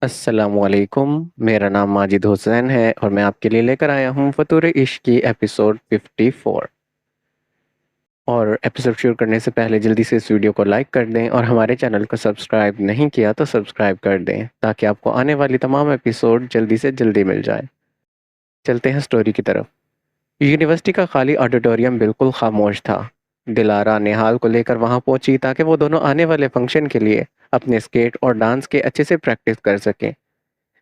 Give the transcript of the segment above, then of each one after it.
अस्सलामुअलैकुम। मेरा नाम माजिद हुसैन है और मैं आपके लिए लेकर आया हूँ फतूर इश्क की एपिसोड 54। और एपिसोड शुरू करने से पहले जल्दी से इस वीडियो को लाइक कर दें और हमारे चैनल को सब्सक्राइब नहीं किया तो सब्सक्राइब कर दें ताकि आपको आने वाली तमाम एपिसोड जल्दी से जल्दी मिल जाए। चलते हैं स्टोरी की तरफ। यूनिवर्सिटी का खाली ऑडिटोरियम बिल्कुल खामोश था। दिलारा नेहाल को लेकर वहां पहुंची ताकि वो दोनों आने वाले फंक्शन के लिए अपने स्केट और डांस के अच्छे से प्रैक्टिस कर सकें।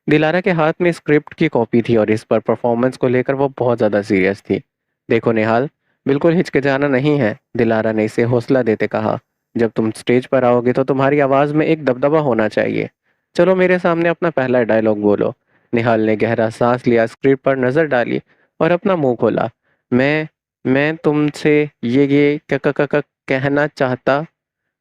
दिलारा के हाथ में स्क्रिप्ट की कॉपी थी और इस पर परफॉर्मेंस को लेकर वो बहुत ज़्यादा सीरियस थी। देखो निहाल, बिल्कुल हिचकिचाना नहीं है, दिलारा ने इसे हौसला देते कहा। जब तुम स्टेज पर आओगे तो तुम्हारी आवाज़ में एक दबदबा होना चाहिए। चलो मेरे सामने अपना पहला डायलॉग बोलो। निहाल ने गहरा सांस लिया, स्क्रिप्ट पर नज़र डाली और अपना मुंह खोला। मैं मैं तुमसे ये कहना चाहता।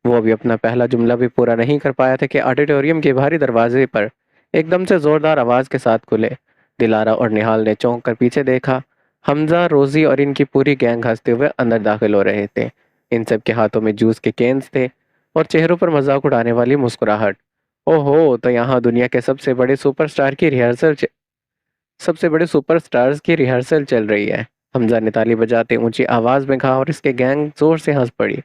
वो अभी अपना पहला जुमला भी पूरा नहीं कर पाया था कि ऑडिटोरियम के बाहरी दरवाजे पर एकदम से जोरदार आवाज के साथ खुले। दिलारा और निहाल ने चौंक कर पीछे देखा। हमजा, रोजी और इनकी पूरी गैंग हंसते हुए अंदर दाखिल हो रहे थे। इन सब के हाथों में जूस के केन्स थे और चेहरों पर मजाक उड़ाने वाली मुस्कुराहट। ओहो, तो यहाँ दुनिया के सबसे बड़े सुपरस्टार्स की रिहर्सल चल रही है। हमजा ने ताली बजाते ऊंची आवाज में कहा और इसके गैंग जोर से हंस पड़ी।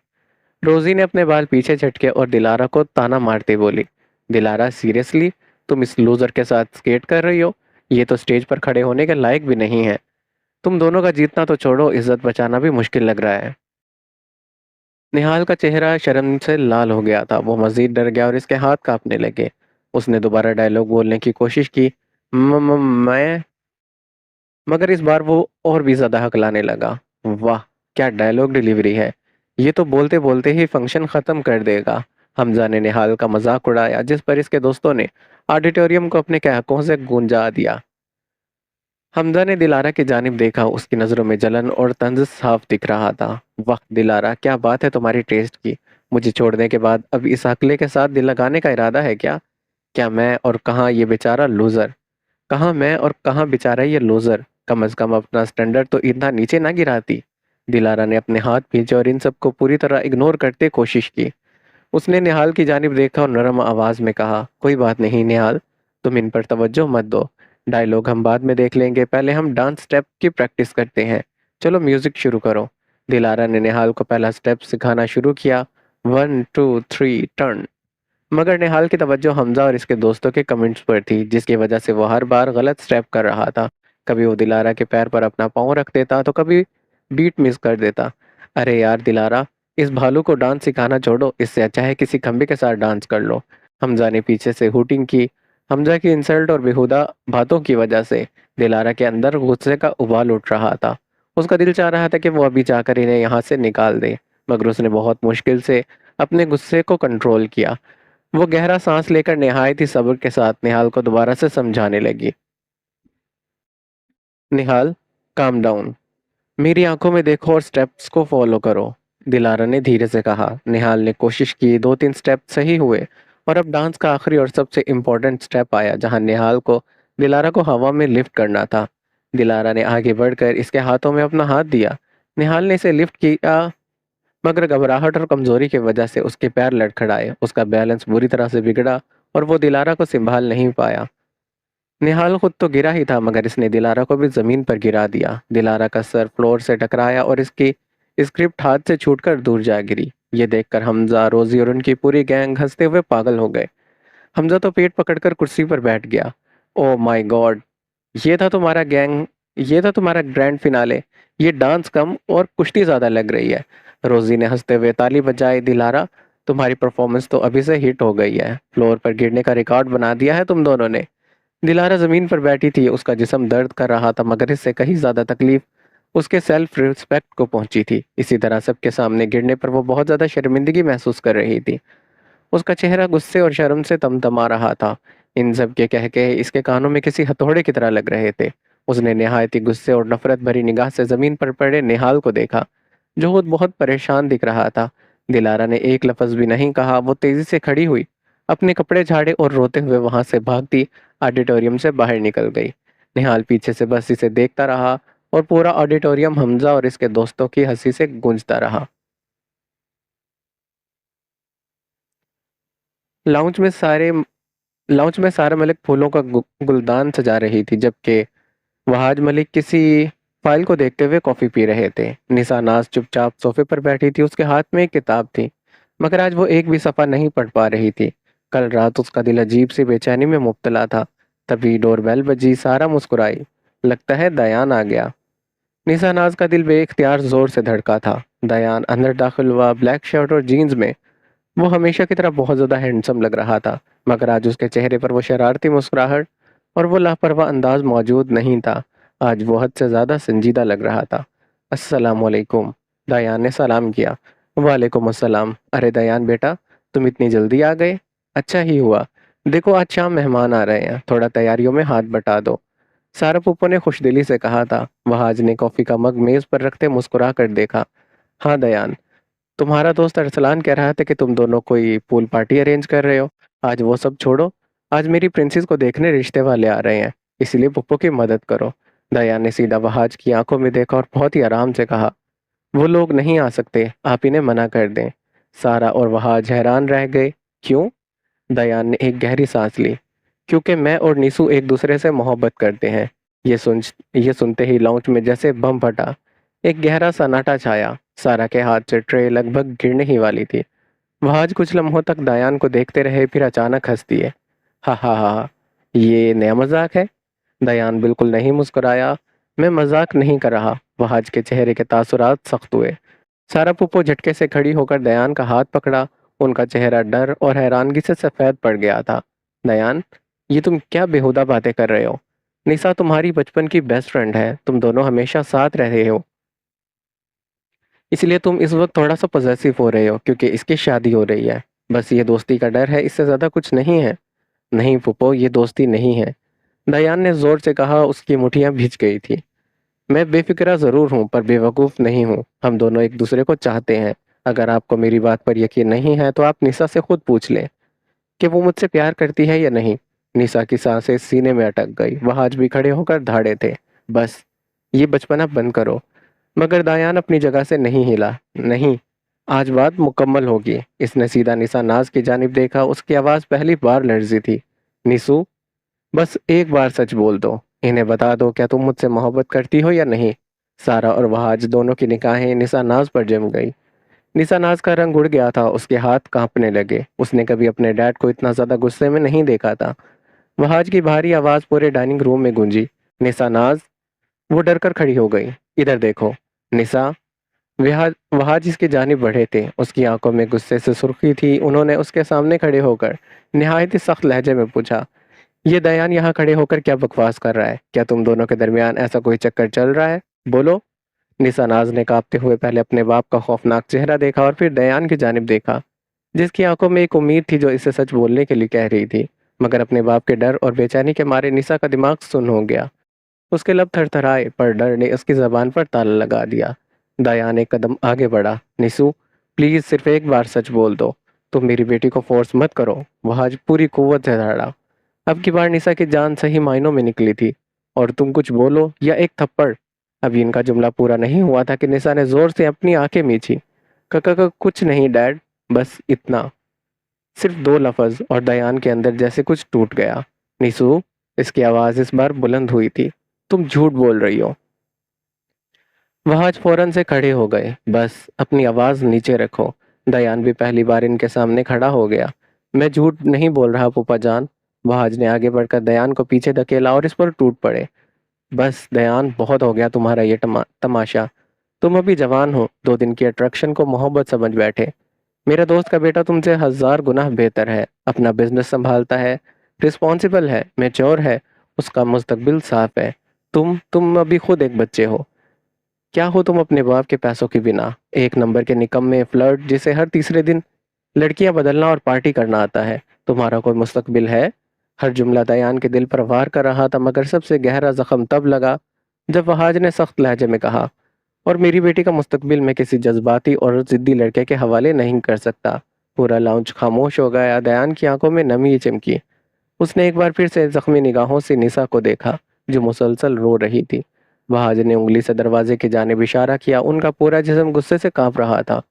रोजी ने अपने बाल पीछे झटके और दिलारा को ताना मारते बोली, दिलारा सीरियसली, तुम इस लूजर के साथ स्केट कर रही हो? ये तो स्टेज पर खड़े होने के लायक भी नहीं है। तुम दोनों का जीतना तो छोड़ो, इज्जत बचाना भी मुश्किल लग रहा है। निहाल का चेहरा शर्म से लाल हो गया था। वो मजीद डर गया और इसके हाथ कांपने लगे। उसने दोबारा डायलॉग बोलने की कोशिश की। मैं मगर इस बार वो और भी ज्यादा हकलाने लगा। वाह, क्या डायलॉग डिलीवरी है। ये तो बोलते बोलते ही फंक्शन खत्म कर देगा। हमजा ने निहाल का मजाक उड़ाया, जिस पर इसके दोस्तों ने ऑडिटोरियम को अपने कहकों से गूंजा दिया। हमजा ने दिलारा की जानिब देखा, उसकी नजरों में जलन और तंज साफ दिख रहा था। वाह दिलारा, क्या बात है तुम्हारी टेस्ट की। मुझे छोड़ने के बाद अब इस अकेले के साथ दिल लगाने का इरादा है क्या? क्या मैं और कहाँ ये बेचारा लूजर। कहाँ मैं और कहाँ बेचारा ये लूजर। कम से कम अपना स्टैंडर्ड तो इतना नीचे ना गिराती। दिलारा ने अपने हाथ खींचे और इन सबको पूरी तरह इग्नोर करते कोशिश की। उसने निहाल की जानिब देखा और नरम आवाज में कहा, कोई बात नहीं निहाल, तुम इन पर तवज्जो मत दो। डायलॉग हम बाद में देख लेंगे, पहले हम डांस स्टेप की प्रैक्टिस करते हैं। चलो म्यूजिक शुरू करो। दिलारा ने निहाल को पहला स्टेप सिखाना शुरू किया। 1 2 3 टर्न। मगर निहाल की तवज्जो हमजा और इसके दोस्तों के कमेंट्स पर थी, जिसकी वजह से वो हर बार गलत स्टेप कर रहा था। कभी वो दिलारा के पैर पर अपना पाँव रख देता तो कभी बीट मिस कर देता। अरे यार दिलारा, इस भालू को डांस सिखाना छोड़ो, इससे अच्छा है किसी खंबे के साथ डांस कर लो। हमजा ने पीछे से हुटिंग की। हमजा की इंसल्ट और बेहुदा बातों की वजह से दिलारा के अंदर गुस्से का उबाल उठ रहा था। उसका दिल चाह रहा था कि वो अभी जाकर इन्हें यहाँ से निकाल दे, मगर उसने बहुत मुश्किल से अपने गुस्से को कंट्रोल किया। वो गहरा सांस लेकर निहायत ही सब्र के साथ निहाल को दोबारा से समझाने लगी। निहाल, काम डाउन, मेरी आंखों में देखो और स्टेप्स को फॉलो करो। दिलारा ने धीरे से कहा। निहाल ने कोशिश की, 2 3 स्टेप सही हुए और अब डांस का आखिरी और सबसे इम्पोर्टेंट स्टेप आया, जहां निहाल को दिलारा को हवा में लिफ्ट करना था। दिलारा ने आगे बढ़कर इसके हाथों में अपना हाथ दिया। निहाल ने इसे लिफ्ट किया, मगर घबराहट और कमजोरी की वजह से उसके पैर लड़खड़ाए, उसका बैलेंस बुरी तरह से बिगड़ा और वो दिलारा को संभाल नहीं पाया। निहाल खुद तो गिरा ही था, मगर इसने दिलारा को भी जमीन पर गिरा दिया। दिलारा का सर फ्लोर से टकराया और इसकी स्क्रिप्ट हाथ से छूटकर दूर जा गिरी। ये देखकर हमजा, रोजी और उनकी पूरी गैंग हंसते हुए पागल हो गए। हमजा तो पेट पकड़कर कुर्सी पर बैठ गया। ओ माय गॉड, ये था तुम्हारा गैंग ये था तुम्हारा ग्रैंड फिनाले। ये डांस कम और कुश्ती ज्यादा लग रही है। रोजी ने हंसते हुए ताली बजाई। दिलारा, तुम्हारी परफॉर्मेंस तो अभी से हिट हो गई है, फ्लोर पर गिरने का रिकॉर्ड बना दिया है तुम दोनों ने। दिलारा जमीन पर बैठी थी, उसका जिस्म दर्द कर रहा था, मगर इससे कहीं ज्यादा तकलीफ उसके सेल्फ रिस्पेक्ट को पहुंची थी। इसी तरह सबके सामने गिरने पर वो बहुत ज्यादा शर्मिंदगी महसूस कर रही थी। उसका चेहरा गुस्से और शर्म से तमतमा रहा था। इन सब के कह के इसके कानों में किसी हथौड़े की तरह लग रहे थे। उसने निहायती गुस्से और नफरत भरी निगाह से जमीन पर पड़े निहाल को देखा, जो खुद बहुत परेशान दिख रहा था। दिलारा ने एक लफ्ज भी नहीं कहा। वो तेजी से खड़ी हुई, अपने कपड़े झाड़े और रोते हुए वहां से भागती ऑडिटोरियम से बाहर निकल गई। निहाल पीछे से बस इसे देखता रहा और पूरा ऑडिटोरियम हमजा और इसके दोस्तों की हंसी से गूंजता रहा। लाउंज में सारे लाउंज में सारा मलिक फूलों का गुलदान सजा रही थी, जबकि वहाज मलिक किसी फाइल को देखते हुए कॉफी पी रहे थे। निसा नाज चुपचाप सोफे पर बैठी थी, उसके हाथ में एक किताब थी, मगर आज वो एक भी सफ़ा नहीं पढ़ पा रही थी। कल रात उसका दिल अजीब सी बेचैनी में मुब्तला था। तभी डोरबेल बजी, सारा मुस्कुराई। लगता है दयान आ गया। निसा नाज का दिल बेइख्तियार जोर से धड़का था। दयान अंदर दाखिल हुआ, ब्लैक शर्ट और जीन्स में। वो हमेशा की तरह बहुत ज्यादा हैंडसम लग रहा था, मगर आज उसके चेहरे पर वो शरारती मुस्कुराहट और वो लापरवाह अंदाज मौजूद नहीं था। आज वो हद से ज्यादा संजीदा लग रहा था। अस्सलाम वालेकुम, दयान ने सलाम किया। वालेकुम अस्सलाम। अरे दयान बेटा, तुम इतनी जल्दी आ गए। अच्छा ही हुआ। देखो आज शाम मेहमान आ रहे हैं, थोड़ा तैयारियों में हाथ बटा दो। सारा पुप्पो ने खुशदिली से कहा था। वहाज ने कॉफी का मग मेज पर रखते मुस्कुरा कर देखा। हाँ दयान, तुम्हारा दोस्त अरसलान कह रहा था कि तुम दोनों कोई पूल पार्टी अरेंज कर रहे हो। आज वो सब छोड़ो, आज मेरी प्रिंसेस को देखने रिश्ते वाले आ रहे हैं, इसलिए पुप्पो की मदद करो। दयान ने सीधा वहाज की आंखों में देखा और बहुत ही आराम से कहा, वो लोग नहीं आ सकते, आप इन्हें मना कर दें। सारा और वहाज हैरान रह गए। क्यों? दयान ने एक गहरी सांस ली। क्योंकि मैं और नीसू एक दूसरे से मोहब्बत करते हैं। ये सुन ये सुनते ही लाउंज में जैसे बम फटा। एक गहरा सन्नाटा छाया। सारा के हाथ से ट्रे लगभग गिरने ही वाली थी। वह आज कुछ लम्हों तक दयान को देखते रहे, फिर अचानक हंस दिए। हा हा हा, ये नया मजाक है? दयान बिल्कुल नहीं मुस्कुराया। मैं मजाक नहीं कर रहा। वह आज के चेहरे के तासुरात सख्त हुए। सारा पुप्पो झटके से खड़ी होकर दयान का हाथ पकड़ा। उनका चेहरा डर और हैरानगी से सफेद पड़ गया था। दयान, ये तुम क्या बेहुदा बातें कर रहे हो? निशा तुम्हारी बचपन की बेस्ट फ्रेंड है, तुम दोनों हमेशा साथ रहे हो, इसलिए तुम इस वक्त थोड़ा सा पॉसेसिव हो रहे हो क्योंकि इसकी शादी हो रही है। बस ये दोस्ती का डर है, इससे ज्यादा कुछ नहीं है। नहीं पुप्पो, ये दोस्ती नहीं है। दयान ने जोर से कहा। उसकी मुठ्ठियां भिज गई थी। मैं बेफिक्रा जरूर हूँ पर बेवकूफ़ नहीं हूँ। हम दोनों एक दूसरे को चाहते हैं। अगर आपको मेरी बात पर यकीन नहीं है तो आप निशा से खुद पूछ लें कि वो मुझसे प्यार करती है या नहीं। निशा की सांसें सीने में अटक गई। वह आज भी खड़े होकर धाड़े थे। बस ये बचपना बंद करो। मगर दायान अपनी जगह से नहीं हिला। नहीं, आज बात मुकम्मल होगी। इसने सीधा निशा नाज की जानिब देखा। उसकी आवाज़ पहली बार लर्जी थी। निशु, बस एक बार सच बोल दो। इन्हें बता दो, क्या तुम मुझसे मोहब्बत करती हो या नहीं? सारा और वहाज दोनों की निगाहें निशा नाज पर जम गई। निशा नाज का रंग उड़ गया था, उसके हाथ कांपने लगे। उसने कभी अपने डैड को इतना ज्यादा गुस्से में नहीं देखा था। वहाज की भारी आवाज पूरे डाइनिंग रूम में गूंजी। निशा नाज! वो डर कर खड़ी हो गई। इधर देखो। निशा! वहाज इसकी जानिब बढ़े थे। उसकी आंखों में गुस्से से सुर्खी थी। उन्होंने उसके सामने खड़े होकर निहायत ही सख्त लहजे में पूछा, ये दयान यहाँ खड़े होकर क्या बकवास कर रहा है? क्या तुम दोनों के दरमियान ऐसा कोई चक्कर चल रहा है? बोलो। निशा नाज ने कांपते हुए पहले अपने बाप का खौफनाक चेहरा देखा और फिर दयान की जानिब देखा, जिसकी आंखों में एक उम्मीद थी जो इसे सच बोलने के लिए कह रही थी। मगर अपने बाप के डर और बेचैनी के मारे निशा का दिमाग सुन्न हो गया। उसके लब थरथराए, पर डर ने उसकी जबान पर ताला लगा दिया। दयान एक कदम आगे बढ़ा। निशु, प्लीज सिर्फ एक बार सच बोल दो। तुम मेरी बेटी को फोर्स मत करो। वह आज पूरी कुव्वत से धड़ा। अब की बार निशा की जान सही मायनों में निकली थी। और तुम कुछ बोलो या एक थप्पड़। अभी इनका जुमला पूरा नहीं हुआ था कि निशा ने जोर से अपनी आंखें मींची। कका कुछ नहीं डैड, बस इतना। सिर्फ दो लफ्ज और दयान के अंदर जैसे कुछ टूट गया। निशु, इसकी आवाज इस बार बुलंद हुई थी, तुम झूठ बोल रही हो। वह आज फौरन से खड़े हो गए। बस अपनी आवाज नीचे रखो। दयान भी पहली बार इनके सामने खड़ा हो गया। मैं झूठ नहीं बोल रहा फूफा जान। वहाज ने आगे बढ़कर दयान को पीछे धकेला और इस पर टूट पड़े। बस दयान, बहुत हो गया तुम्हारा ये तमाशा। तुम अभी जवान हो, 2 दिन की अट्रैक्शन को मोहब्बत समझ बैठे। मेरे दोस्त का बेटा तुमसे 1000 गुना बेहतर है। अपना बिजनेस संभालता है, रिस्पॉन्सिबल है, मैच्योर है। उसका मुस्तकबिल साफ है। तुम अभी खुद एक बच्चे हो। क्या हो तुम अपने बाप के पैसों के बिना? एक नंबर के निकम्मे फ्लर्ट जिसे हर तीसरे दिन लड़कियां बदलना और पार्टी करना आता है। तुम्हारा कोई मुस्तकबिल है? हर जुमला दयान के दिल पर वार कर रहा था, मगर सबसे गहरा जख्म तब लगा जब वहाज ने सख्त लहजे में कहा, और मेरी बेटी का मुस्तकबिल मैं किसी जज्बाती और जिद्दी लड़के के हवाले नहीं कर सकता। पूरा लाउंज खामोश हो गया। दयान की आंखों में नमी चमकी। उसने एक बार फिर से जख्मी निगाहों से निशा को देखा, जो मुसलसल रो रही थी। वहाज ने उंगली से दरवाजे की जानिब इशारा किया। उनका पूरा जिस्म गुस्से से कांप रहा था।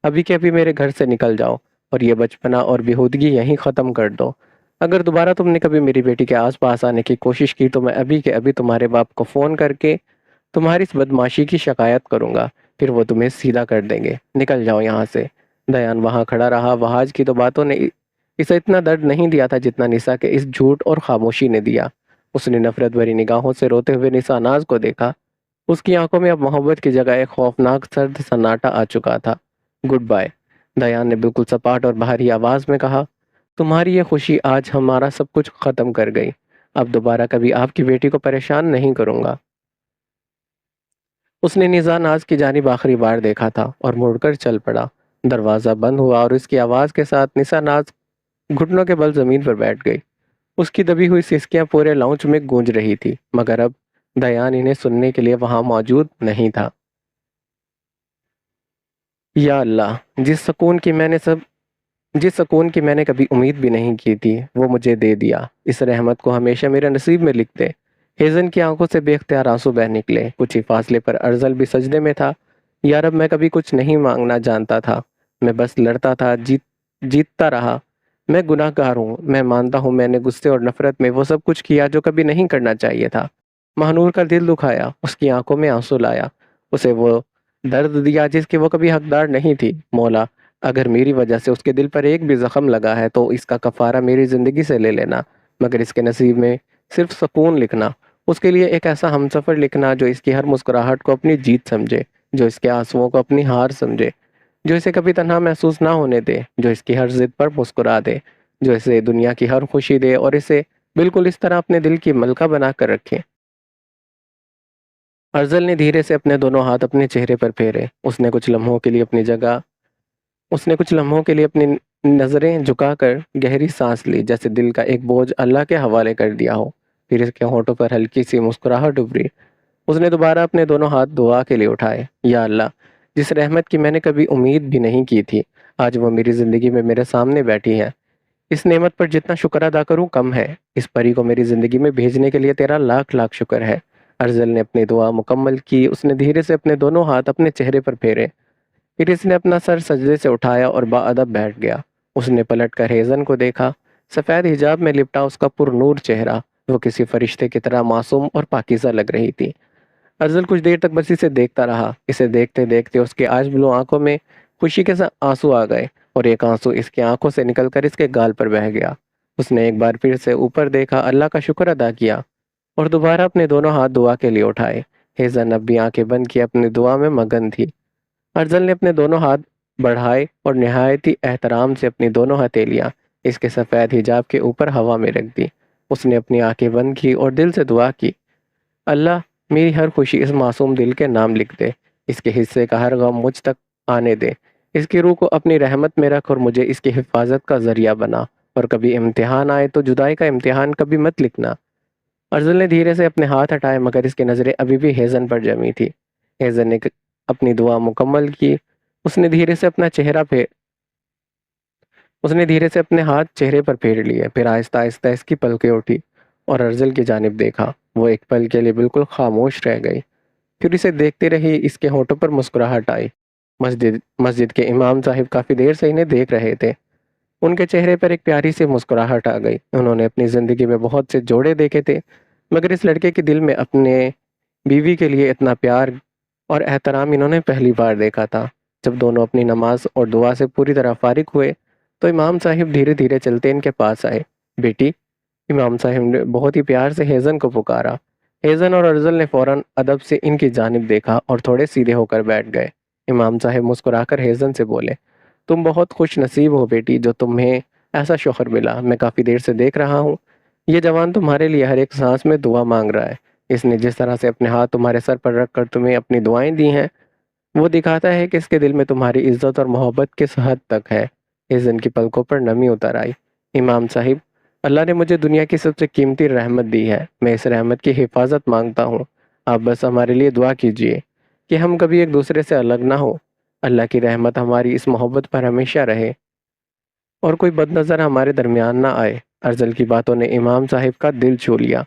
अभी के अभी मेरे घर से निकल जाओ और ये बचपना और बेहूदगी यहीं ख़त्म कर दो। अगर दोबारा तुमने कभी मेरी बेटी के आस-पास आने की कोशिश की तो मैं अभी के अभी तुम्हारे बाप को फ़ोन करके तुम्हारी इस बदमाशी की शिकायत करूँगा, फिर वो तुम्हें सीधा कर देंगे। निकल जाओ यहाँ से। दयान वहाँ खड़ा रहा। वहाज की तो बातों ने इसे इतना दर्द नहीं दिया था जितना निशा के इस झूठ और खामोशी ने दिया। उसने नफ़रत भरी निगाहों से रोते हुए निशा नाज़ को देखा। उसकी आंखों में अब मोहब्बत की जगह एक खौफनाक सर्द सन्नाटा आ चुका था। Good bye. दयान ने बिल्कुल सपाट और भारी आवाज में कहा। तुम्हारी ये खुशी आज हमारा सब कुछ खत्म कर गई। अब दोबारा कभी आपकी बेटी को परेशान नहीं करूंगा। उसने निशा नाज की जानिब आखिरी बार देखा था और मुड़कर चल पड़ा। दरवाजा बंद हुआ और उसकी आवाज के साथ निशा नाज घुटनों के बल जमीन पर बैठ गई। उसकी दबी हुई सिसकियां पूरे लाउंज में गूंज रही थी, मगर अब दयान इन्हें सुनने के लिए वहां मौजूद नहीं था। या अल्लाह, जिस सुकून की मैंने कभी उम्मीद भी नहीं की थी वो मुझे दे दिया। इस रहमत को हमेशा मेरे नसीब में लिख दे। हेजन की आंखों से बेख्तियार आंसू बह निकले। कुछ ही फासले पर अर्जल भी सजदे में था। यार अब मैं कभी कुछ नहीं मांगना जानता था। मैं बस लड़ता था, जीतता रहा। मैं गुनाहगार हूँ। मैं मानता हूँ मैंने गुस्से और नफरत में वो सब कुछ किया जो कभी नहीं करना चाहिए था। महानूर का दिल दुखाया, उसकी आंखों में आंसू लाया, उसे वो दर्द दिया जिसकी वो कभी हकदार नहीं थी। मौला, अगर मेरी वजह से उसके दिल पर एक भी जख्म लगा है तो इसका कफारा मेरी जिंदगी से ले लेना, मगर इसके नसीब में सिर्फ सुकून लिखना। उसके लिए एक ऐसा हमसफर लिखना जो इसकी हर मुस्कुराहट को अपनी जीत समझे, जो इसके आंसुओं को अपनी हार समझे, जो इसे कभी तन्हा महसूस ना होने दे, जो इसकी हर जिद पर मुस्कुरा दे, जो इसे दुनिया की हर खुशी दे और इसे बिल्कुल इस तरह अपने दिल की मलका बना कर रखे। अर्जल ने धीरे से अपने दोनों हाथ अपने चेहरे पर फेरे। उसने कुछ लम्हों के लिए अपनी नज़रें झुकाकर गहरी सांस ली, जैसे दिल का एक बोझ अल्लाह के हवाले कर दिया हो। फिर इसके होठों पर हल्की सी मुस्कुराहट उभरी। उसने दोबारा अपने दोनों हाथ दुआ के लिए उठाए। या अल्लाह, जिस रहमत की मैंने कभी उम्मीद भी नहीं की थी, आज वो मेरी ज़िंदगी में मेरे सामने बैठी है। इस नेमत पर जितना शुक्र अदा करूं कम है। इस परी को मेरी ज़िंदगी में भेजने के लिए तेरा लाख लाख शुक्र है। अर्जल ने अपनी दुआ मुकम्मल की। उसने धीरे से अपने दोनों हाथ अपने चेहरे पर फेरे। फिर इसने अपना सर सजदे से उठाया और बाअदब बैठ गया। उसने पलट कर हेजन को देखा। सफ़ेद हिजाब में लिपटा उसका पुरनूर चेहरा वो किसी फरिश्ते की तरह मासूम और पाकीज़ा लग रही थी। अर्जुल कुछ देर तक बस इसे देखता रहा। इसे देखते देखते उसके आज ब्लू आंखों में खुशी के साथ आंसू आ गए और एक आंसू इसकी आंखों से निकलकर इसके गाल पर बह गया। उसने एक बार फिर से ऊपर देखा, अल्लाह का शुक्र अदा किया और दोबारा अपने दोनों हाथ दुआ के लिए उठाए। हेजन अब भी आंखें बंद किए अपनी दुआ में मगन थी। अर्जल ने अपने दोनों हाथ बढ़ाए और निहायती एहतराम से अपनी दोनों हथेलियां इसके सफ़ेद हिजाब के ऊपर हवा में रख दी। उसने अपनी आंखें बंद की और दिल से दुआ की, अल्लाह, मेरी हर खुशी इस मासूम दिल के नाम लिख दे। इसके हिस्से का हर गम मुझ तक आने दे। इसकी रूह को अपनी रहमत में रख और मुझे इसकी हिफाजत का जरिया बना। और कभी इम्तिहान आए तो जुदाई का इम्तिहान कभी मत लिखना। अर्जुन ने धीरे से अपने हाथ हटाए, मगर इसकी नज़रें अभी भी हेजन पर जमी थी। हेजन ने अपनी दुआ मुकम्मल की। उसने धीरे से अपना चेहरा फेर उसने धीरे से अपने हाथ चेहरे पर फेर लिए। फिर आहिस्ता आहिस्ता इसकी पलकें उठी और अर्जुल की जानिब देखा। वो एक पल के लिए बिल्कुल खामोश रह गई। फिर इसे देखते रही। इसके होठों पर मुस्कुराहट आई। मस्जिद मस्जिद के इमाम साहिब काफी देर से इन्हें देख रहे थे। उनके चेहरे पर एक प्यारी सी मुस्कुराहट आ गई। उन्होंने अपनी जिंदगी में बहुत से जोड़े देखे थे, मगर इस लड़के के दिल में अपने बीवी के लिए इतना प्यार और एहतराम इन्होंने पहली बार देखा था। जब दोनों अपनी नमाज और दुआ से पूरी तरह फारिग हुए तो इमाम साहिब धीरे धीरे चलते इनके पास आए। बेटी, इमाम साहिब ने बहुत ही प्यार से हेजन को पुकारा। हेजन और अर्जुल ने फौरन अदब से इनकी जानिब देखा और थोड़े सीधे होकर बैठ गए। इमाम साहिब मुस्कुराकर हेजन से बोले, तुम बहुत खुश नसीब हो बेटी जो तुम्हें ऐसा शौहर मिला। मैं काफ़ी देर से देख रहा हूँ ये जवान तुम्हारे लिए हर एक सांस में दुआ मांग रहा है। इसने जिस तरह से अपने हाथ तुम्हारे सर पर रख कर तुम्हें अपनी दुआएं दी हैं वो दिखाता है कि इसके दिल में तुम्हारी इज्जत और मोहब्बत किस हद तक है। हेजन की पलकों पर नमी उतर आई। इमाम साहिब, अल्लाह ने मुझे दुनिया की सबसे कीमती रहमत दी है। मैं इस रहमत की हिफाजत मांगता हूँ। आप बस हमारे लिए दुआ कीजिए कि हम कभी एक दूसरे से अलग ना हो। अल्लाह की रहमत हमारी इस मोहब्बत पर हमेशा रहे और कोई बदनज़र हमारे दरमियान ना आए। अर्जल की बातों ने इमाम साहिब का दिल छू लिया।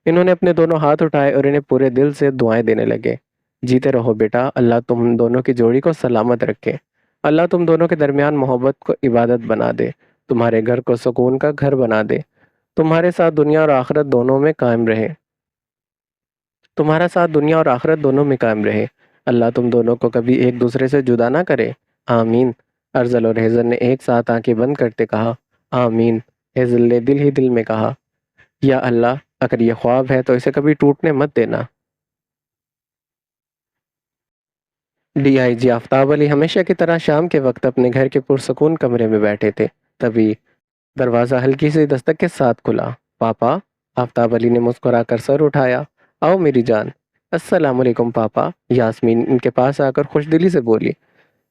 इन्होंने अपने दोनों हाथ उठाए और इन्हें पूरे दिल से दुआएं देने लगे। जीते रहो बेटा, अल्लाह तुम दोनों की जोड़ी को सलामत रखे। अल्लाह तुम दोनों के दरमियान मोहब्बत को इबादत बना दे, तुम्हारे घर को सुकून का घर बना दे। तुम्हारे साथ दुनिया और आखिरत दोनों में कायम रहे। तुम्हारा साथ दुनिया और आखिरत दोनों में कायम रहे। अल्लाह तुम दोनों को कभी एक दूसरे से जुदा ना करे। आमीन। अर्जल और हेजल ने एक साथ आंखें बंद करते कहा, आमीन। हेजल ने दिल ही दिल में कहा, या अल्लाह, अगर ये ख्वाब है तो इसे कभी टूटने मत देना। डीआईजी आफ्ताब अली हमेशा की तरह शाम के वक्त अपने घर के पुरसकून कमरे में बैठे थे। तभी दरवाज़ा हल्की सी दस्तक के साथ खुला। पापा। आफ्ताब अली ने मुस्कुराकर सर उठाया। आओ मेरी जान। अस्सलाम वालेकुम पापा, यास्मीन इनके पास आकर खुशदिली से बोली।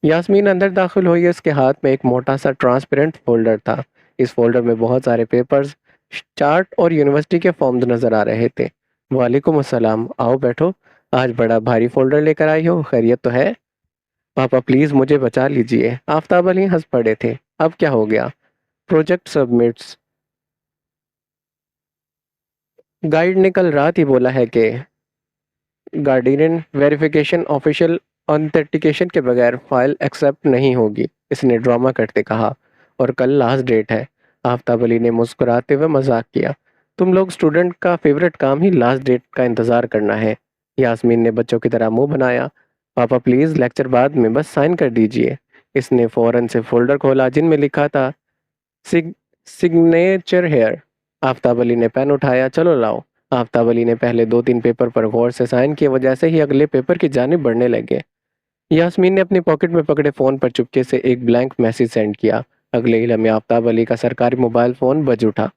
यास्मीन अंदर दाखिल हुई। उसके हाथ में एक मोटा सा ट्रांसपेरेंट फोल्डर था। इस फोल्डर में बहुत सारे पेपर्स, चार्ट और यूनिवर्सिटी के फॉर्म्स नजर आ रहे थे। वालेकुम अस्सलाम, आओ बैठो। आज बड़ा भारी फोल्डर लेकर आई हो, खैरियत तो है? पापा प्लीज मुझे बचा लीजिए। आफ्ताब अली हंस पड़े थे। अब क्या हो गया? Project submits. गाइड ने कल रात ही बोला है कि गार्डियन वेरिफिकेशन ऑफिशियल ऑथेंटिकेशन के बगैर फाइल एक्सेप्ट नहीं होगी, इसने ड्रामा करते कहा। और कल लास्ट डेट है। आफ्ताब अली ने मुस्कुराते हुए मजाक किया। तुम लोग स्टूडेंट का फेवरेट काम ही लास्ट डेट का इंतजार करना है। यास्मीन ने बच्चों की तरह मुंह बनाया। पापा प्लीज लेक्चर बाद में, बस साइन कर दीजिए। इसने फौरन से फोल्डर खोला जिनमें लिखा था सिग सिग्नेचर हेयर। आफ्ताब अली ने पेन उठाया। चलो लाओ। आफ्ताब अली ने पहले दो तीन पेपर पर गौर से साइन किए, वजह से ही अगले पेपर की जानिब बढ़ने लगे। यास्मीन ने अपनी पॉकेट में पकड़े फोन पर चुपके से एक ब्लैंक मैसेज सेंड किया। अगले ही लम्हे आफ्ताब अली का सरकारी मोबाइल फोन बज उठा।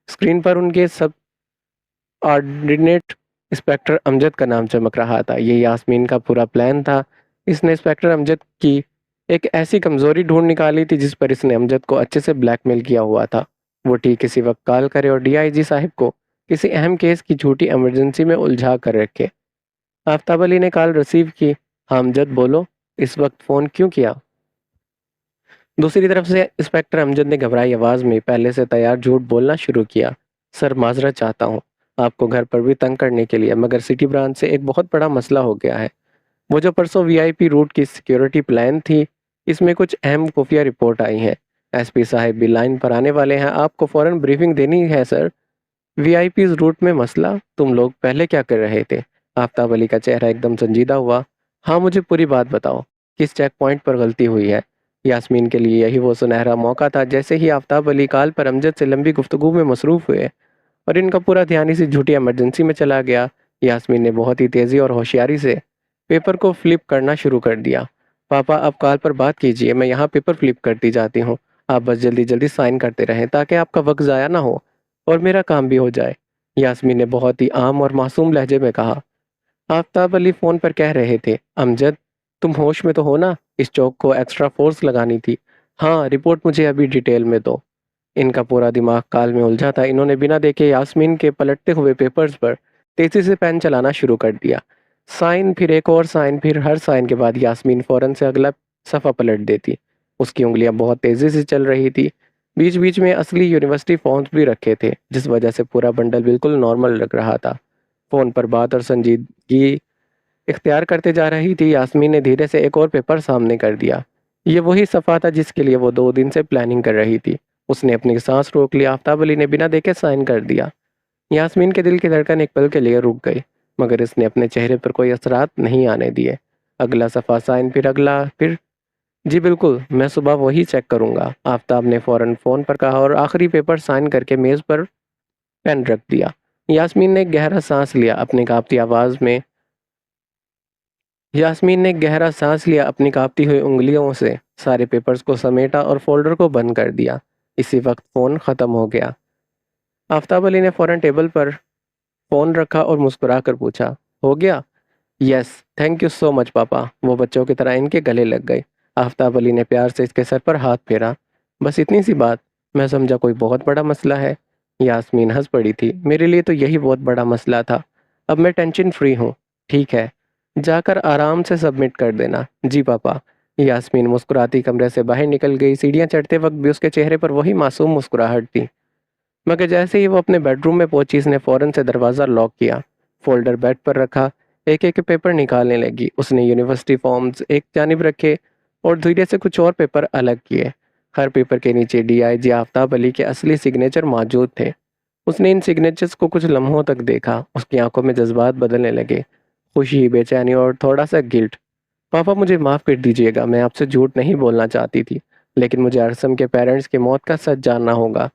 स्क्रीन पर उनके सब ऑर्डिनेट इंस्पेक्टर अमजद का नाम चमक रहा था। ये यास्मीन का पूरा प्लान था। इसने इंस्पेक्टर अमजद की एक ऐसी कमजोरी ढूंढ निकाली थी जिस पर इसने अमजद को अच्छे से ब्लैकमेल किया हुआ था। वो ठीक किसी वक्त कॉल करे और डीआईजी साहब को किसी अहम केस की झूठी इमरजेंसी में उलझा कर रखे। आफ्ताब अली ने कॉल रिसीव की। हाँ अमजद बोलो, इस वक्त फ़ोन क्यों किया? दूसरी तरफ से इंस्पेक्टर अमजद ने घबराई आवाज में पहले से तैयार झूठ बोलना शुरू किया। सर माजरत चाहता हूँ आपको घर पर भी तंग करने के लिए, मगर सिटी ब्रांच से एक बहुत बड़ा मसला हो गया है। वो जो परसों वीआईपी रूट की सिक्योरिटी प्लान थी, इसमें कुछ अहम खुफिया रिपोर्ट आई है। एसपी साहब भी लाइन पर आने वाले हैं, आपको फौरन ब्रीफिंग देनी है सर। वीआईपी रूट में मसला? तुम लोग पहले क्या कर रहे थे? आफ्ताब अली का चेहरा एकदम संजीदा हुआ। हाँ मुझे पूरी बात बताओ, किस चेक पॉइंट पर गलती हुई है? यास्मीन के लिए यही वो सुनहरा मौका था। जैसे ही आफ्ताब अली कॉल पर अमजद से लंबी गुफ्तगू में मसरूफ हुए और इनका पूरा ध्यान इसी झूठी इमरजेंसी में चला गया, यास्मीन ने बहुत ही तेज़ी और होशियारी से पेपर को फ्लिप करना शुरू कर दिया। पापा आप कॉल पर बात कीजिए, मैं यहाँ पेपर फ्लिप करती जाती हूँ। आप बस जल्दी जल्दी साइन करते रहें ताकि आपका वक्त ज़ाया ना हो और मेरा काम भी हो जाए। यास्मीन ने बहुत ही आम और मासूम लहजे में कहा। आफ्ताब अली फ़ोन पर कह रहे थे, अमजद तुम होश में तो हो ना? इस चौक को एक्स्ट्रा फोर्स लगानी थी। हाँ रिपोर्ट मुझे अभी डिटेल में दो। इनका पूरा दिमाग काल में उलझा था। इन्होंने बिना देखे यास्मीन के पलटते हुए पेपर्स पर तेजी से पेन चलाना शुरू कर दिया। साइन, फिर एक और साइन, फिर हर साइन के बाद यास्मीन फौरन से अगला सफ़ा पलट देती। उसकी उंगलियां बहुत तेजी से चल रही थी। बीच बीच में असली यूनिवर्सिटी फॉर्म्स भी रखे थे, जिस वजह से पूरा बंडल बिल्कुल नॉर्मल लग रहा था। फ़ोन पर बात और संजीदगी इख्तियार करते जा रही थी, यास्मीन ने धीरे से एक और पेपर सामने कर दिया। ये वही सफ़ा था जिसके लिए वो 2 दिन से प्लानिंग कर रही थी। उसने अपनी सांस रोक ली। आफ्ताब अली ने बिना देखे साइन कर दिया। यास्मीन के दिल की धड़कन एक पल के लिए रुक गई, मगर इसने अपने चेहरे पर कोई असरात नहीं आने दिए। अगला सफ़ा साइन, फिर अगला, फिर जी बिल्कुल, मैं सुबह वही चेक करूंगा। आफ्ताब ने फौरन फ़ोन पर कहा और आखिरी पेपर साइन करके मेज़ पर पेन रख दिया। यास्मीन ने गहरा सांस लिया अपनी कांपती आवाज़ में यास्मीन ने गहरा सांस लिया अपनी कांपती हुई उंगलियों से सारे पेपर्स को समेटा और फोल्डर को बंद कर दिया। इसी वक्त फ़ोन ख़त्म हो गया। आफ्ताब अली ने फ़ौरन टेबल पर फ़ोन रखा और मुस्कुरा कर पूछा, हो गया? Yes, thank you so much पापा। वो बच्चों की तरह इनके गले लग गई। आफ्ताब अली ने प्यार से इसके सर पर हाथ फेरा। बस इतनी सी बात? मैं समझा कोई बहुत बड़ा मसला है। यास्मीन हंस पड़ी थी। मेरे लिए तो यही बहुत बड़ा मसला था। अब मैं टेंशन फ्री हूँ। ठीक है, जाकर आराम से सबमिट कर देना। जी पापा। यास्मीन मुस्कुराती कमरे से बाहर निकल गई। सीढ़ियाँ चढ़ते वक्त भी उसके चेहरे पर वही मासूम मुस्कुराहट थी, मगर जैसे ही वो अपने बेडरूम में पहुंची, इसने फौरन से दरवाज़ा लॉक किया, फोल्डर बेड पर रखा, एक एक पेपर निकालने लगी। उसने यूनिवर्सिटी फॉर्म्स एक जानिब रखे और धीरे से कुछ और पेपर अलग किए। हर पेपर के नीचे डीआईजी आफ्ताब अली के असली सिग्नेचर मौजूद थे। उसने इन सिग्नेचर्स को कुछ लम्हों तक देखा। उसकी आंखों में जज्बात बदलने लगे, खुशी, बेचैनी और थोड़ा सा गिल्ट। पापा, मुझे माफ़ कर दीजिएगा, मैं आपसे झूठ नहीं बोलना चाहती थी, लेकिन मुझे अरसम के पेरेंट्स की मौत का सच जानना होगा।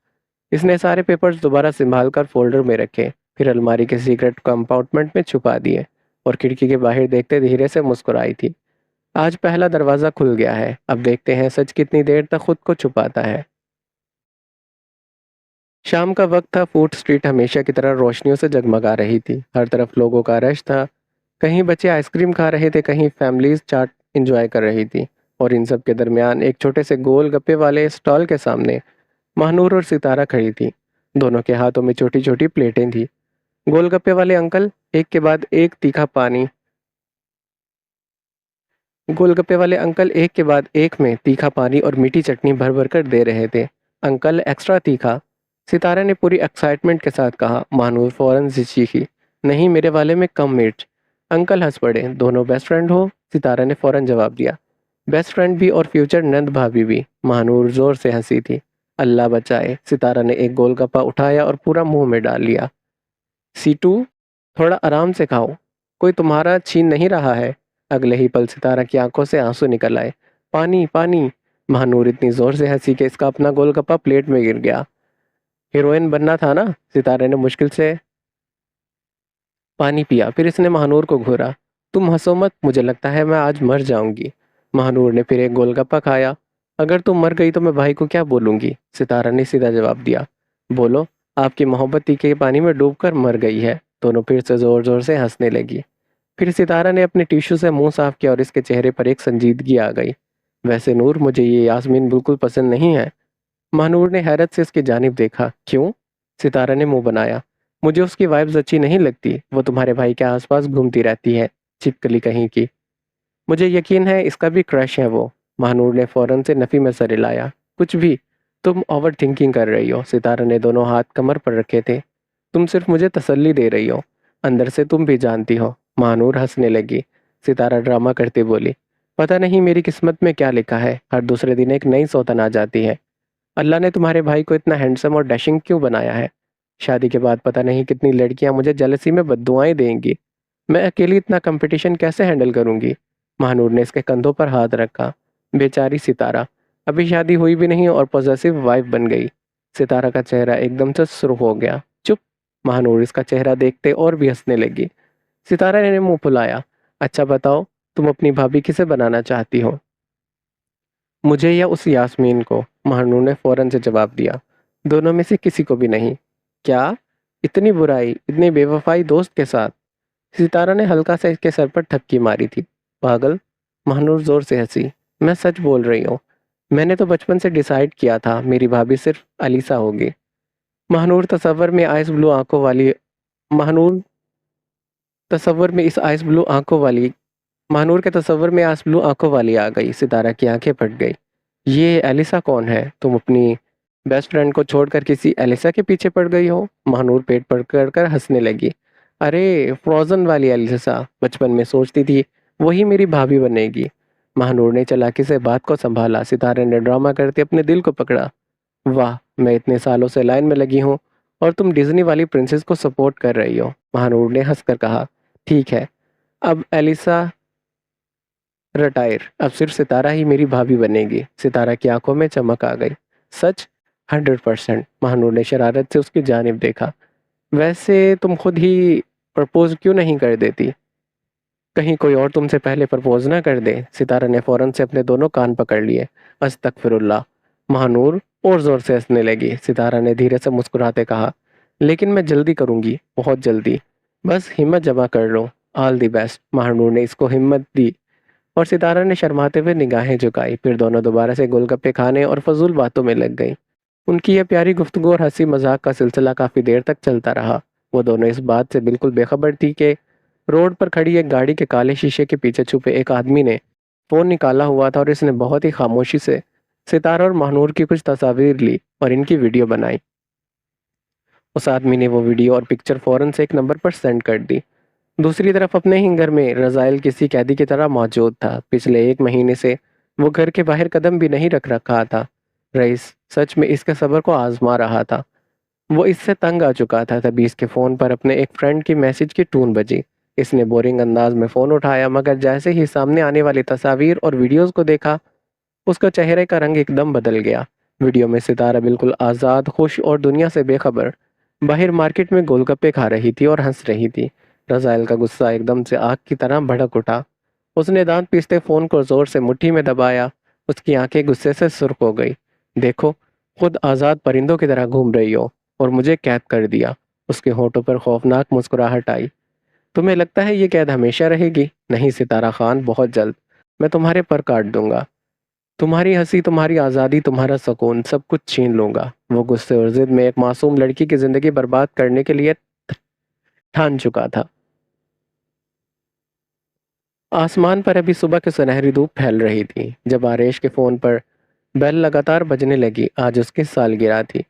इसने सारे पेपर्स दोबारा संभाल कर फोल्डर में रखे, फिर अलमारी के सीक्रेट कंपार्टमेंट में छुपा दिए और खिड़की के बाहर देखते धीरे से मुस्कुराई थी। आज पहला दरवाज़ा खुल गया है, अब देखते हैं सच कितनी देर तक खुद को छुपाता है। शाम का वक्त था। फूड स्ट्रीट हमेशा की तरह रोशनियों से जगमगा रही थी। हर तरफ लोगों का रश था। कहीं बच्चे आइसक्रीम खा रहे थे, कहीं फैमिलीज चाट एंजॉय कर रही थी। और इन सब के दरमियान एक छोटे से गोल गप्पे वाले स्टॉल के सामने महानूर और सितारा खड़ी थी। दोनों के हाथों में छोटी छोटी प्लेटें थी। गोलगप्पे वाले अंकल एक के बाद एक तीखा पानी गोलगप्पे वाले अंकल एक के बाद एक में तीखा पानी और मीठी चटनी भर भर कर दे रहे थे। अंकल, एक्स्ट्रा तीखा, सितारा ने पूरी एक्साइटमेंट के साथ कहा। महानूर फौरन से चीखी, नहीं, मेरे वाले में कम मिर्च। अंकल हंस पड़े। दोनों बेस्ट फ्रेंड हो? सितारा ने फौरन जवाब दिया। बेस्ट फ्रेंड भी और फ्यूचर नंद भाभी भी। महानूर जोर से हंसी थी। अल्लाह बचाए। सितारा ने एक गोलगप्पा उठाया और पूरा मुंह में डाल लिया। सीटू, थोड़ा आराम से खाओ, कोई तुम्हारा छीन नहीं रहा है। अगले ही पल सितारा की आंखों से आंसू निकल आए। पानी पानी। महानूर इतनी जोर से हंसी कि इसका अपना गोलगप्पा प्लेट में गिर गया। हीरोइन बनना था ना? सितारे ने मुश्किल से पानी पिया, फिर इसने महानूर को घूरा। तुम हंसो मत, मुझे लगता है मैं आज मर जाऊंगी। महानूर ने फिर एक गोलगप्पा खाया। अगर तुम मर गई तो मैं भाई को क्या बोलूंगी? सितारा ने सीधा जवाब दिया। बोलो, आपकी मोहब्बत तीखे पानी में डूबकर मर गई है। दोनों फिर से जोर जोर से हंसने लगी। फिर सितारा ने अपने टिश्यू से मुंह साफ किया और इसके चेहरे पर एक संजीदगी आ गई। वैसे नूर, मुझे ये यास्मीन बिल्कुल पसंद नहीं है। महानूर ने हैरत से इसकी जानिब देखा। क्यों? सितारा ने मुंह बनाया। मुझे उसकी वाइब्स अच्छी नहीं लगती। वो तुम्हारे भाई के आसपास घूमती रहती है, छिपकली कहीं की। मुझे यकीन है इसका भी क्रश है वो। महानूर ने फौरन से नफी में सर हिलाया। कुछ भी, तुम ओवर थिंकिंग कर रही हो। सितारा ने दोनों हाथ कमर पर रखे थे। तुम सिर्फ मुझे तसल्ली दे रही हो, अंदर से तुम भी जानती हो। महानूर हंसने लगी। सितारा ड्रामा करते बोली, पता नहीं मेरी किस्मत में क्या लिखा है, हर दूसरे दिन एक नई सौतन आ जाती है। अल्लाह ने तुम्हारे भाई को इतना हैंडसम और डैशिंग क्यों बनाया है? शादी के बाद पता नहीं कितनी लड़कियां मुझे जेलसी में बद्दुआएं देंगी। मैं अकेली इतना कंपटीशन कैसे हैंडल करूंगी? महानूर ने इसके कंधों पर हाथ रखा। बेचारी सितारा, अभी शादी हुई भी नहीं और पॉसेसिव वाइफ बन गई। सितारा का चेहरा एकदम से सुर्ख हो गया। चुप। महानूर इसका चेहरा देखते और भी हंसने लगी। सितारा ने मुंह फुलाया। अच्छा बताओ, तुम अपनी भाभी किसे बनाना चाहती हो, मुझे या उस यास्मीन को? महानूर ने फौरन से जवाब दिया। दोनों में से किसी को भी नहीं। क्या? इतनी बुराई, इतनी बेवफाई दोस्त के साथ? सितारा ने हल्का सा इसके सर पर ठपकी मारी थी। पागल। महानूर जोर से हंसी। मैं सच बोल रही हूँ। मैंने तो बचपन से डिसाइड किया था मेरी भाभी सिर्फ अलीसा होगी। महानूर तसव्वुर में आइस ब्लू आंखों वाली महानूर तसव्वुर में इस आइस ब्लू आंखों वाली महानूर के तसव्वुर में आइस ब्लू आंखों वाली आ गई। सितारा की आंखें फट गई। ये एलिसा कौन है? तुम अपनी बेस्ट फ्रेंड को छोड़कर किसी एलिसा के पीछे पड़ गई हो? महानूर पेट पकड़ कर हंसने लगी। अरे, फ्रोजन वाली एलिसा, बचपन में सोचती थी वही मेरी भाभी बनेगी। महानूर ने चालाकी से बात को संभाला। सितारे ने ड्रामा करते अपने दिल को पकड़ा। वाह, मैं इतने सालों से लाइन में लगी हूँ और तुम डिज्नी वाली प्रिंसेस को सपोर्ट कर रही हो। महानूर ने हंसकर कहा। ठीक है, अब एलिसा रिटायर, अब सिर्फ सितारा ही मेरी भाभी बनेगी। सितारा की आंखों में चमक आ गई। सच? 100%। महानूर ने शरारत से उसकी जानिब देखा। वैसे तुम खुद ही प्रपोज क्यों नहीं कर देती? कहीं कोई और तुमसे पहले प्रपोज ना कर दे? सितारा ने फौरन से अपने दोनों कान पकड़ लिए। अस्तगफिरुल्लाह। महानूर और जोर से हंसने लगी। सितारा ने धीरे से मुस्कुराते कहा, लेकिन मैं जल्दी करूंगी, बहुत जल्दी। बस हिम्मत जमा कर लो। All the best. महानूर ने इसको हिम्मत दी और सितारा ने शर्माते हुए निगाहें झुकाई। फिर दोनों दोबारा से गोलगप्पे खाने और फजूल बातों में लग गईं। उनकी यह प्यारी गुफ्तगू और हंसी मजाक का सिलसिला काफी देर तक चलता रहा। वो दोनों इस बात से बिल्कुल बेखबर थी कि रोड पर खड़ी एक गाड़ी के काले शीशे के पीछे छुपे एक आदमी ने फोन निकाला हुआ था और इसने बहुत ही खामोशी से सितारा और महानूर की कुछ तस्वीर ली और इनकी वीडियो बनाई। उस आदमी ने वो वीडियो और पिक्चर फौरन से एक नंबर पर सेंड कर दी। दूसरी तरफ अपने ही घर में रज़ाइल किसी कैदी की तरह मौजूद था। पिछले 1 महीने से वो घर के बाहर कदम भी नहीं रख रखा था। रईस सच में इसके सब्र को आजमा रहा था। वो इससे तंग आ चुका था। तभी इसके फ़ोन पर अपने एक फ्रेंड की मैसेज की टून बजी। इसने बोरिंग अंदाज में फ़ोन उठाया, मगर जैसे ही सामने आने वाली तस्वीर और वीडियोस को देखा, उसका चेहरे का रंग एकदम बदल गया। वीडियो में सितारा बिल्कुल आज़ाद, खुश और दुनिया से बेखबर बाहर मार्केट में गोलगप्पे खा रही थी और हंस रही थी। रज़ाइल का गुस्सा एकदम से आग की तरह भड़क उठा। उसने दांत पीसते फ़ोन को ज़ोर से मुट्ठी में दबाया। उसकी आंखें गुस्से से सुर्ख हो गई। देखो, खुद आज़ाद परिंदों की तरह घूम रही हो और मुझे कैद कर दिया। उसके होठों पर खौफनाक मुस्कुराहट आई। तुम्हें लगता है ये कैद हमेशा रहेगी? नहीं सितारा खान, बहुत जल्द मैं तुम्हारे पर काट दूंगा। तुम्हारी हंसी, तुम्हारी आज़ादी, तुम्हारा सुकून, सब कुछ छीन लूंगा। वो गुस्से और जिद में एक मासूम लड़की की जिंदगी बर्बाद करने के लिए ठान चुका था। आसमान पर अभी सुबह की सुनहरी धूप फैल रही थी जब आरेश के फोन पर बेल लगातार बजने लगी। आज उसकी सालगिरह थी।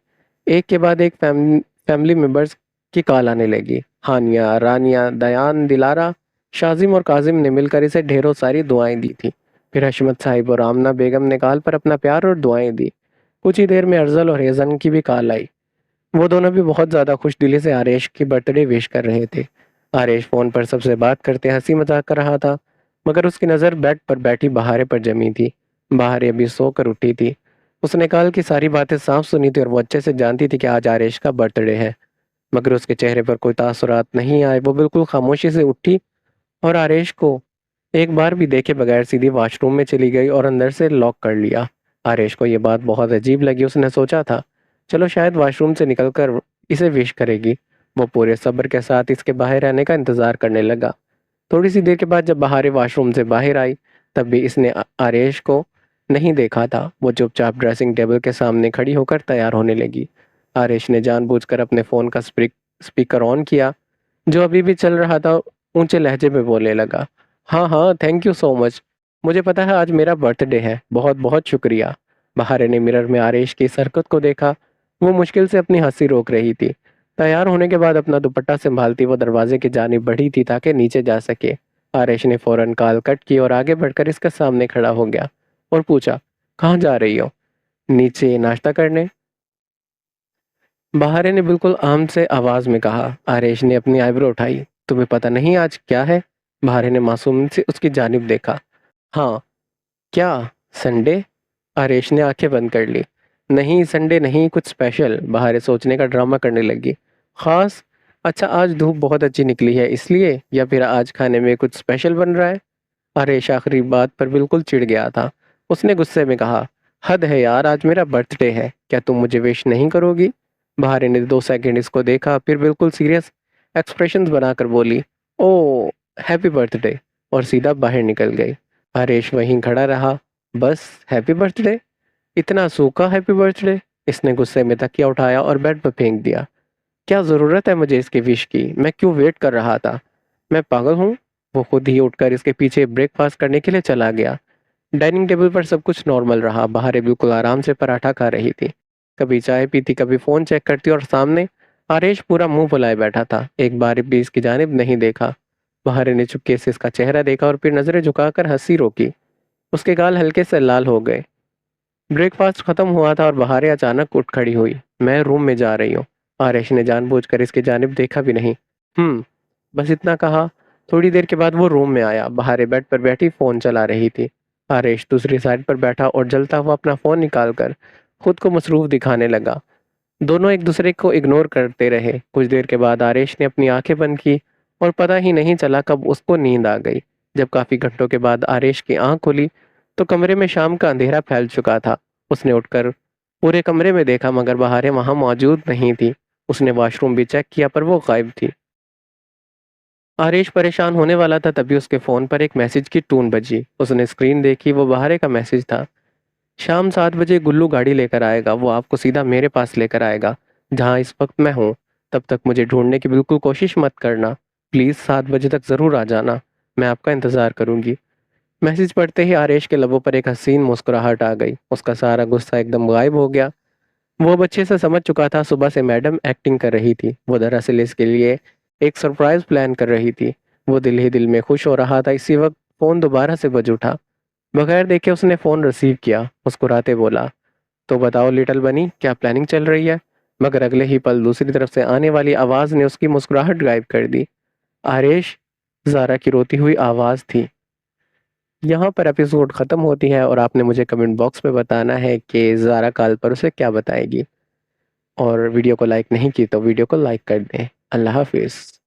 एक के बाद एक फैमिली मेंबर्स की कॉल आने लगी। हानिया, रानिया, दयान, दिलारा, शाजिम और काजिम ने मिलकर इसे ढेरों सारी दुआएं दी थी। फिर हशमत साहिब और आमना बेगम ने कॉल पर अपना प्यार और दुआएं दी। कुछ ही देर में अर्जल और हेजन की भी कॉल आई। वो दोनों भी बहुत ज्यादा खुश दिली से आरेश की बर्थडे विश कर रहे थे। आरेश फोन पर सबसे बात करते हंसी मजाक कर रहा था, मगर उसकी नज़र बेड पर बैठी बहारे पर जमी थी। बहारे अभी सोकर उठी थी। उसने कल की सारी बातें साफ सुनी थी और वो अच्छे से जानती थी कि आज आरेश का बर्थडे है, मगर उसके चेहरे पर कोई तासुरात नहीं आए। वो बिल्कुल खामोशी से उठी और आरेश को एक बार भी देखे बगैर सीधी वॉशरूम में चली गई और अंदर से लॉक कर लिया। आरेश को यह बात बहुत अजीब लगी। उसने सोचा था, चलो शायद वॉशरूम से निकलकर इसे विश करेगी। वो पूरे सब्र के साथ इसके बाहर रहने का इंतजार करने लगा। थोड़ी सी देर के बाद जब बहारे वॉशरूम से बाहर आई, तब भी इसने आरेश को नहीं देखा था। वो चुपचाप ड्रेसिंग टेबल के सामने खड़ी होकर तैयार होने लगी। आरेश ने जानबूझकर अपने फ़ोन का स्पीकर ऑन किया, जो अभी भी चल रहा था। ऊंचे लहजे में बोलने लगा, हाँ हाँ, थैंक यू सो मच। मुझे पता है आज मेरा बर्थडे है। बहुत बहुत शुक्रिया। बहारे ने मिरर में आरेश की इस हरकत को देखा। वो मुश्किल से अपनी हंसी रोक रही थी। तैयार होने के बाद अपना दुपट्टा संभालती वो दरवाजे की जानिब बढ़ी थी ताकि नीचे जा सके। आरेश ने फौरन कॉल कट की और आगे बढ़कर इसके सामने खड़ा हो गया और पूछा, कहाँ जा रही हो? नीचे नाश्ता करने। बहारे ने बिल्कुल आम से आवाज में कहा। आरेश ने अपनी आईब्रो उठाई। तुम्हें पता नहीं आज क्या है? बहारे ने मासूम से उसकी जानिब देखा। हाँ, क्या? संडे? आरेश ने आंखें बंद कर ली। नहीं, संडे नहीं, कुछ स्पेशल। बहारे सोचने का ड्रामा करने लगी। खास? अच्छा, आज धूप बहुत अच्छी निकली है इसलिए, या फिर आज खाने में कुछ स्पेशल बन रहा है? हरेश आखिरी बात पर बिल्कुल चिढ़ गया था। उसने गुस्से में कहा, हद है यार, आज मेरा बर्थडे है, क्या तुम मुझे विश नहीं करोगी? बहारे ने 2 सेकंड इसको देखा, फिर बिल्कुल सीरियस एक्सप्रेशंस बनाकर बोली, ओ हैप्पी बर्थडे, और सीधा बाहर निकल गई। हरेश वहीं खड़ा रहा। बस हैप्पी बर्थडे? इतना सूखा हैप्पी बर्थडे? इसने गुस्से में तकिया उठाया और बेड पर फेंक दिया। क्या ज़रूरत है मुझे इसकी विश की? मैं क्यों वेट कर रहा था? मैं पागल हूँ? वो खुद ही उठकर इसके पीछे ब्रेकफास्ट करने के लिए चला गया। डाइनिंग टेबल पर सब कुछ नॉर्मल रहा। बहारे बिल्कुल आराम से पराठा खा रही थी, कभी चाय पीती, कभी फ़ोन चेक करती, और सामने आरेश पूरा मुंह फुलाए बैठा था। एक बार भी इसकी जानिब नहीं देखा। बहारे ने चुपके से इसका चेहरा देखा और फिर नजरें झुकाकर हंसी रोकी। उसके गाल हल्के से लाल हो गए। ब्रेकफास्ट खत्म हुआ था और बहारे अचानक उठ खड़ी हुई। मैं रूम में जा रही हूँ। आरेश ने जानबूझकर इसकी जानिब देखा भी नहीं। बस इतना कहा। थोड़ी देर के बाद वो रूम में आया। बहारे बेड पर बैठी फोन चला रही थी। आरेश दूसरी साइड पर बैठा और जलता हुआ अपना फोन निकालकर खुद को मसरूफ दिखाने लगा। दोनों एक दूसरे को इग्नोर करते रहे। कुछ देर के बाद आरेश ने अपनी आंखें बंद की और पता ही नहीं चला कब उसको नींद आ गई। जब काफी घंटों के बाद आरेश की आंख खुली तो कमरे में शाम का अंधेरा फैल चुका था। उसने उठकर पूरे कमरे में देखा, मगर बहारें वहां मौजूद नहीं थी। उसने वॉशरूम भी चेक किया पर वो गायब थी। आरेश परेशान होने वाला था, तभी उसके फोन पर एक मैसेज की टून बजी। उसने स्क्रीन देखी। वो बहारे का मैसेज था। शाम 7 बजे गुल्लू गाड़ी लेकर आएगा। वो आपको सीधा मेरे पास लेकर आएगा, जहाँ इस वक्त मैं हूँ। तब तक मुझे ढूंढने की बिल्कुल कोशिश मत करना। प्लीज़ 7 बजे तक ज़रूर आ जाना। मैं आपका इंतज़ार करूंगी। मैसेज पढ़ते ही आरेश के लबों पर एक हसीन मुस्कुराहट आ गई। उसका सारा गुस्सा एकदम गायब हो गया। वो बच्चे से समझ चुका था सुबह से मैडम एक्टिंग कर रही थी। वो दरअसल इसके लिए एक सरप्राइज प्लान कर रही थी। वो दिल ही दिल में खुश हो रहा था। इसी वक्त फ़ोन दोबारा से बज उठा। बगैर देखे उसने फ़ोन रिसीव किया। मुस्कुराते बोला, तो बताओ लिटिल बनी, क्या प्लानिंग चल रही है? मगर अगले ही पल दूसरी तरफ से आने वाली आवाज ने उसकी मुस्कुराहट गायब कर दी। आरेश, ज़ारा की रोती हुई आवाज थी। यहाँ पर एपिसोड ख़त्म होती है और आपने मुझे कमेंट बॉक्स में बताना है कि ज़ारा कल पर उसे क्या बताएगी। और वीडियो को लाइक नहीं की तो वीडियो को लाइक कर दें। अल्लाह हाफिज़।